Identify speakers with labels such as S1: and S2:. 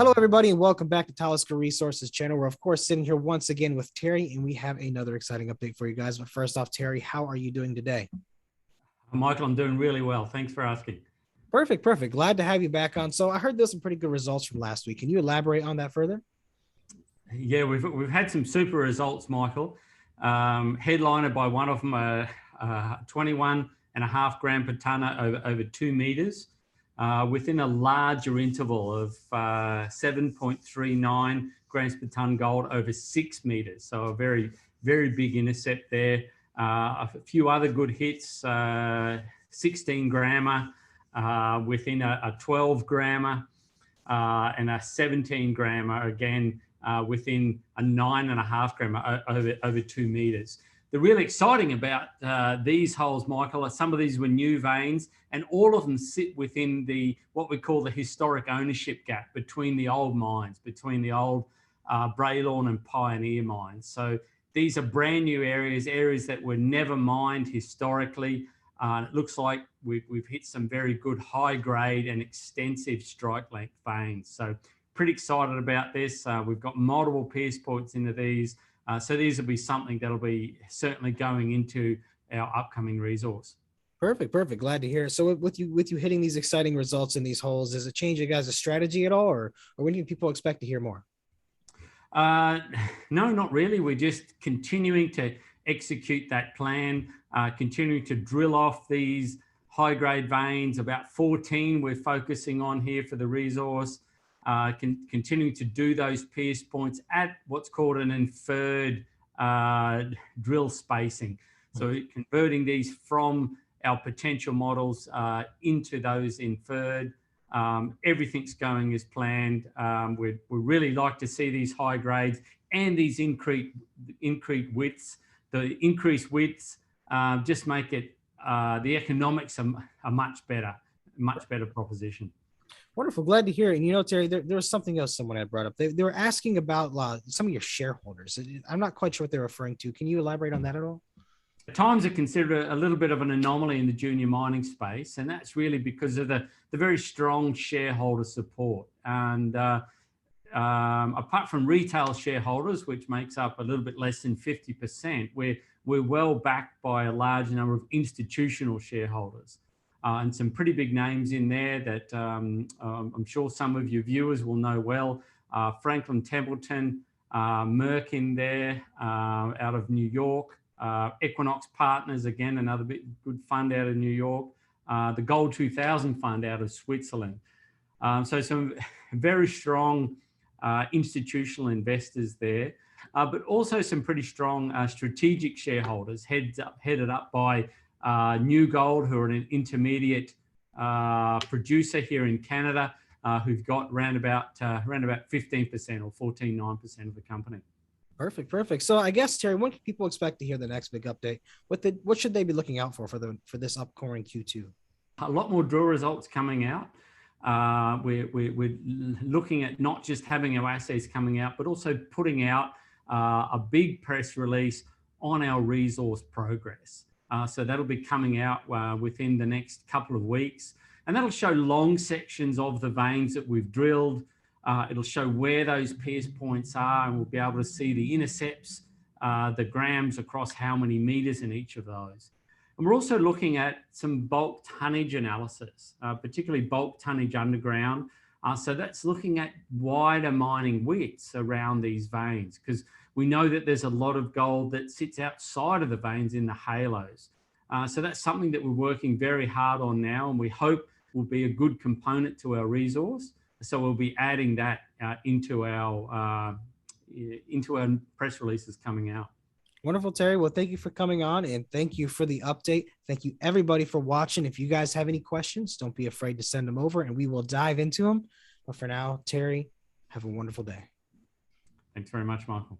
S1: Hello, everybody, and welcome back to Talisker Resources channel. We're, of course, sitting here once again with Terry, and we have another exciting update for you guys. But first off, Terry, how are you doing today?
S2: Michael, I'm doing really well. Thanks for asking.
S1: Perfect, perfect. Glad to have you back on. So I heard there's some pretty good results from last week. Can you elaborate on that further?
S2: Yeah, we've had some super results, Michael. Headlined by one of them, 21.5 gram per tonne over 2 meters. Within a larger interval of 7.39 grams per tonne gold over 6 meters. So a very, very big intercept there. A few other good hits, 16 grammer within a 12 grammer and a 17 grammer again within a 9.5 grammer over 2 meters. The really exciting about these holes, Michael, are some of these were new veins, and all of them sit within the what we call the historic ownership gap between the old mines, between the old Braylorn and Pioneer mines. So these are brand new areas that were never mined historically. It looks like we've hit some very good high grade and extensive strike length veins. So pretty excited about this. We've got multiple pierce points into these. So these will be something that'll be certainly going into our upcoming resource.
S1: Perfect, perfect. Glad to hear it. So with you hitting these exciting results in these holes, does it change you guys' strategy at all, or when do people expect to hear more?
S2: No, not really. We're just continuing to execute that plan, continuing to drill off these high-grade veins. About 14 we're focusing on here for the resource. Continuing to do those pierce points at what's called an inferred drill spacing. So converting these from our potential models into those inferred. Everything's going as planned. We really like to see these high grades and these increased widths. The increased widths just make it the economics a much better proposition.
S1: Wonderful. Glad to hear it. And, you know, Terry, there was something else someone had brought up. They were asking about some of your shareholders. I'm not quite sure what they're referring to. Can you elaborate on that at all?
S2: At times are considered a little bit of an anomaly in the junior mining space, and that's really because of the very strong shareholder support. And apart from retail shareholders, which makes up a little bit less than 50%, we're well backed by a large number of institutional shareholders. And some pretty big names in there that I'm sure some of your viewers will know well. Franklin Templeton, Merck in there out of New York, Equinox Partners, again, another good fund out of New York, the Gold 2000 fund out of Switzerland. So some very strong institutional investors there, but also some pretty strong strategic shareholders headed up by New Gold, who are an intermediate producer here in Canada, who've got around about 15% or 14.9% of the company.
S1: Perfect, perfect. So I guess, Terry, when can people expect to hear the next big update? What should they be looking out for this upcoming Q2?
S2: A lot more drill results coming out. We're looking at not just having our assays coming out, but also putting out a big press release on our resource progress. So that'll be coming out within the next couple of weeks. And that'll show long sections of the veins that we've drilled. It'll show where those pierce points are, and we'll be able to see the intercepts, the grams across how many meters in each of those. And we're also looking at some bulk tonnage analysis, particularly bulk tonnage underground. So that's looking at wider mining widths around these veins, because we know that there's a lot of gold that sits outside of the veins in the halos. So that's something that we're working very hard on now, and we hope will be a good component to our resource. So we'll be adding that into our press releases coming out.
S1: Wonderful, Terry. Well, thank you for coming on, and thank you for the update. Thank you, everybody, for watching. If you guys have any questions, don't be afraid to send them over, and we will dive into them. But for now, Terry, have a wonderful day.
S2: Thanks very much, Michael.